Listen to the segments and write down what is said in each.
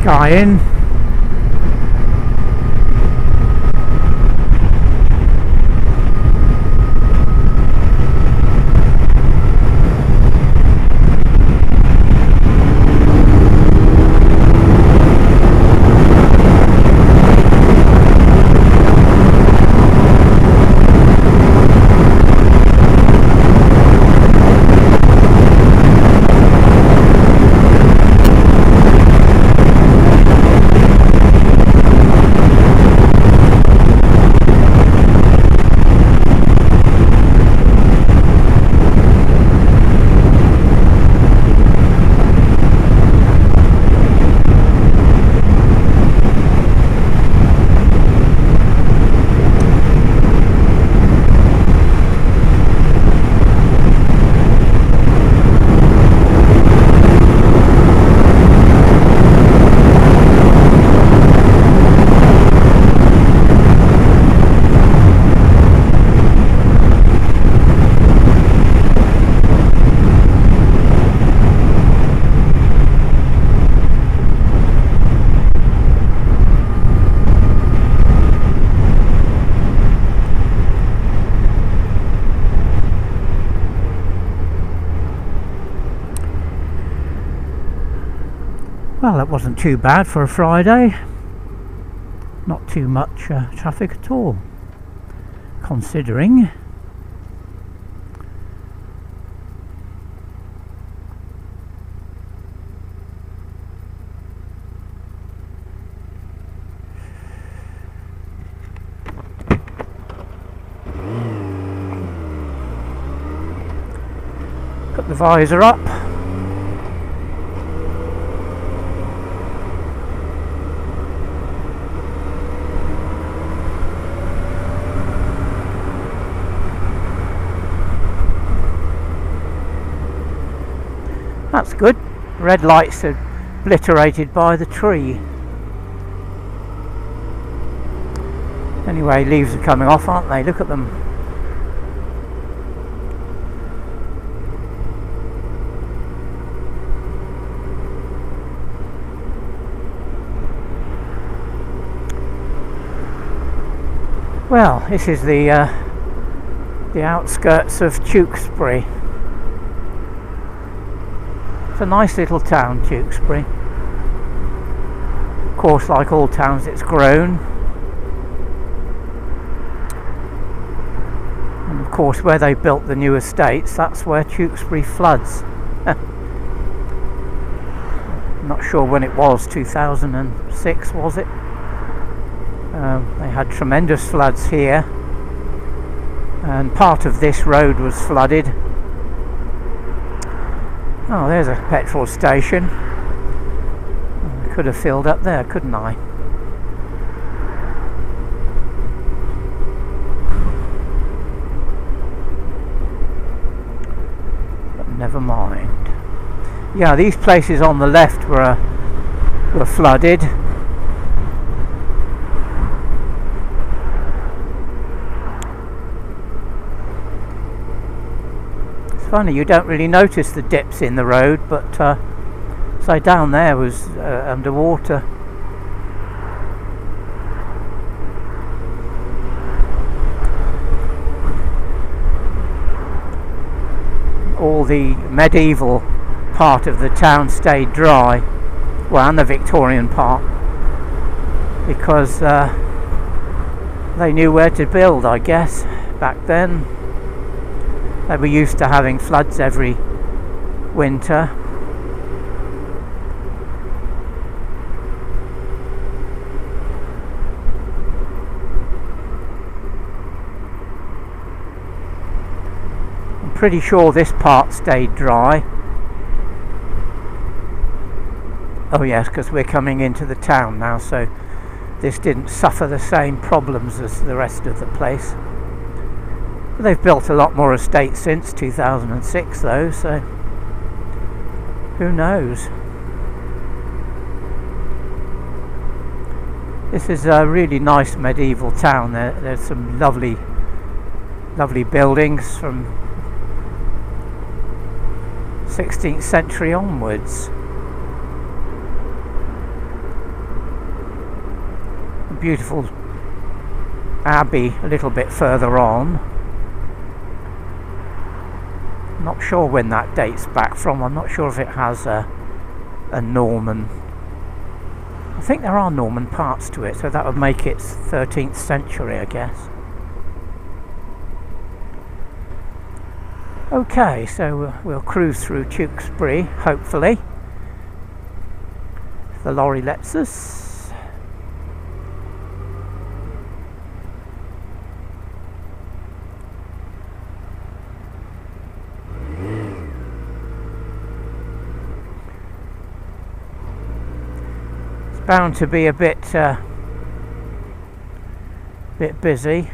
guy in. Well, that wasn't too bad for a Friday. Not too much traffic at all, considering. Put the visor up. That's good. Red lights are obliterated by the tree. Anyway, leaves are coming off, aren't they? Look at them. Well, this is the outskirts of Tewkesbury. It's a nice little town, Tewkesbury. Of course, like all towns, it's grown. And of course, where they built the new estates, that's where Tewkesbury floods. I'm not sure when it was, 2006 was it? They had tremendous floods here, and part of this road was flooded. Oh, there's a petrol station. I could have filled up there, couldn't I? But never mind. Yeah, these places on the left were flooded. Funny, you don't really notice the dips in the road, but say down there was underwater. All the medieval part of the town stayed dry, well, and the Victorian part, because they knew where to build, I guess, back then. They were used to having floods every winter. I'm pretty sure this part stayed dry. Oh yes, because we're coming into the town now, so this didn't suffer the same problems as the rest of the place. They've built a lot more estates since 2006 though, so who knows. This is a really nice medieval town. There's some lovely buildings from 16th century onwards. beautiful abbey a little bit further on. Not sure when that dates back from. I'm not sure if it has a Norman. I think there are Norman parts to it, so that would make it 13th century, I guess. Okay, so we'll cruise through Tewkesbury, hopefully, if the lorry lets us. It's bound to be a bit busy.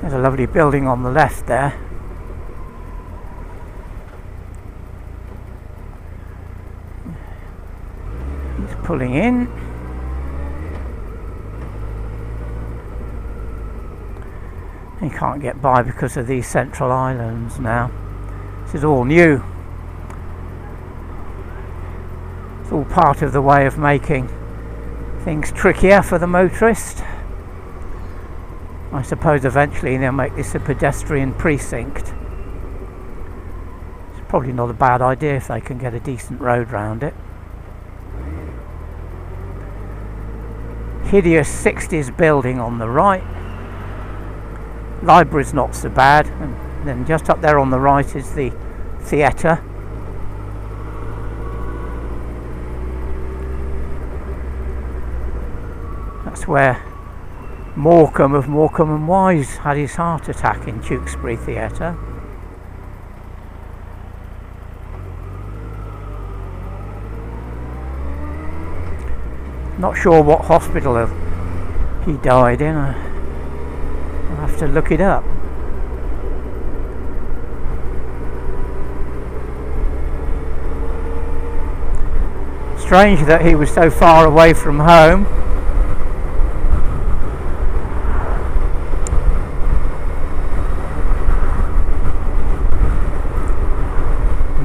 There's a lovely building on the left there. He's pulling in. He can't get by because of these central islands now. This is all new. It's all part of the way of making things trickier for the motorist. I suppose eventually they'll make this a pedestrian precinct. It's probably not a bad idea if they can get a decent road round it. Hideous 60s building on the right. Library's not so bad, and then just up there on the right is the theatre. That's where Morecambe of Morecambe and Wise had his heart attack, in Tewkesbury Theatre. Not sure what hospital he died in. I'll have to look it up. Strange that he was so far away from home.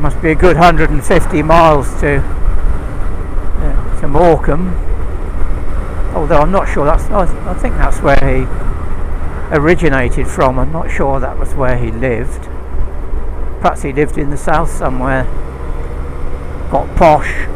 Must be a good 150 miles to Morecambe, although I'm not sure. I think that's where he originated from. I'm not sure that was where he lived. Perhaps he lived in the south somewhere, got posh.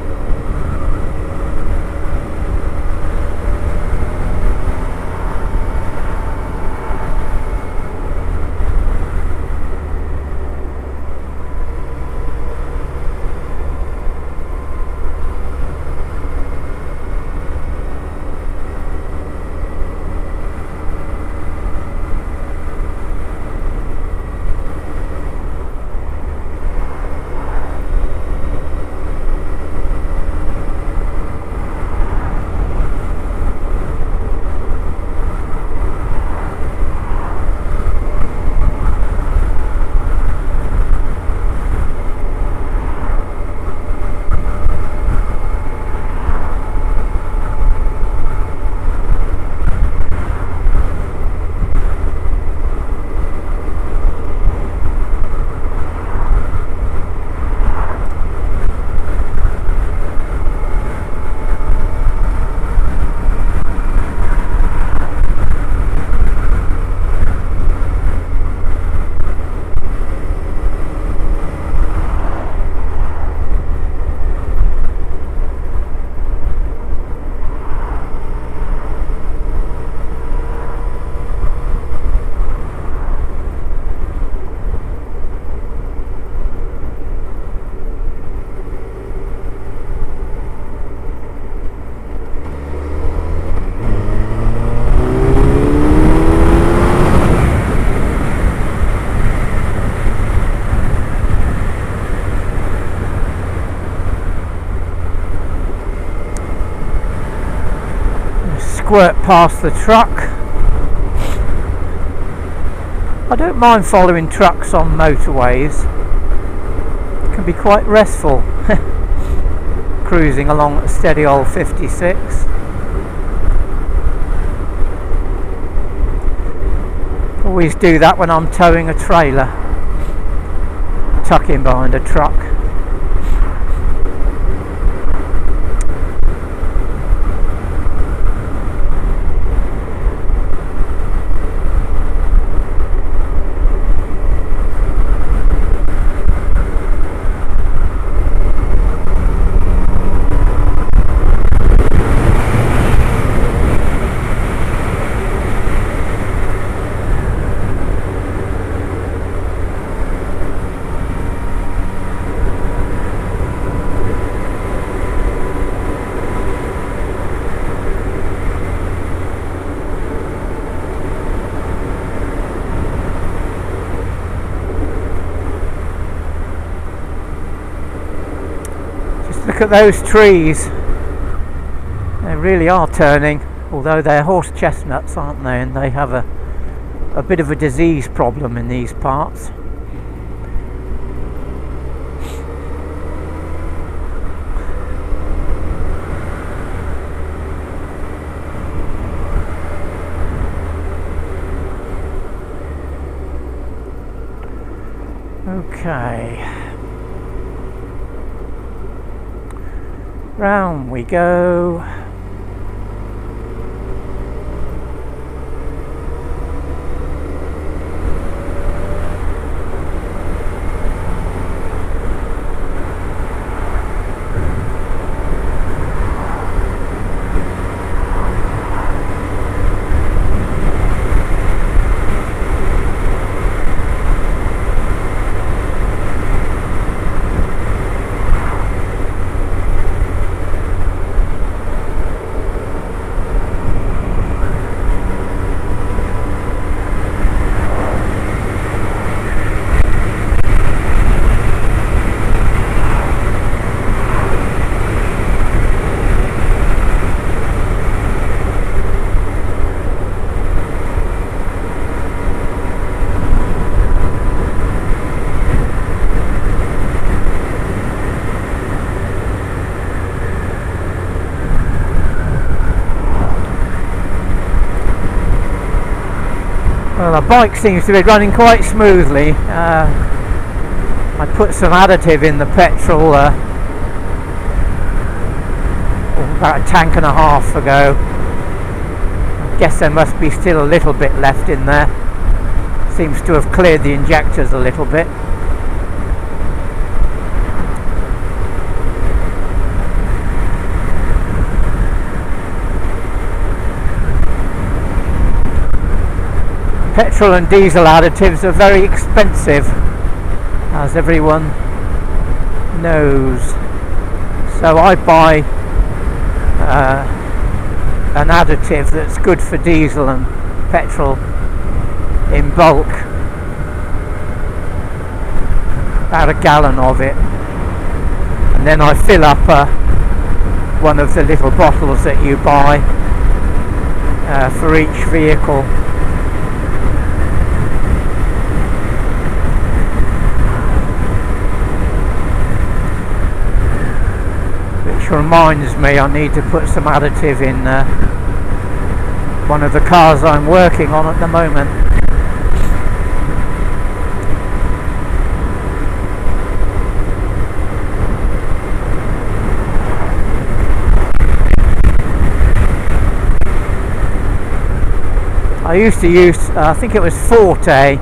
Squirt past the truck. I don't mind following trucks on motorways. It can be quite restful. Cruising along at a steady old 56. Always do that when I'm towing a trailer, tuck in behind a truck. Look at those trees. They really are turning, although they're horse chestnuts, aren't they? And they have a bit of a disease problem in these parts. Okay. Round we go. Well, the bike seems to be running quite smoothly. I put some additive in the petrol about a tank and a half ago. I guess there must be still a little bit left in there. Seems to have cleared the injectors a little bit. Petrol and diesel additives are very expensive, as everyone knows. So I buy an additive that's good for diesel and petrol in bulk, about a gallon of it, and then I fill up one of the little bottles that you buy for each vehicle. Reminds me I need to put some additive in one of the cars I'm working on at the moment. I used to use, I think it was Forte.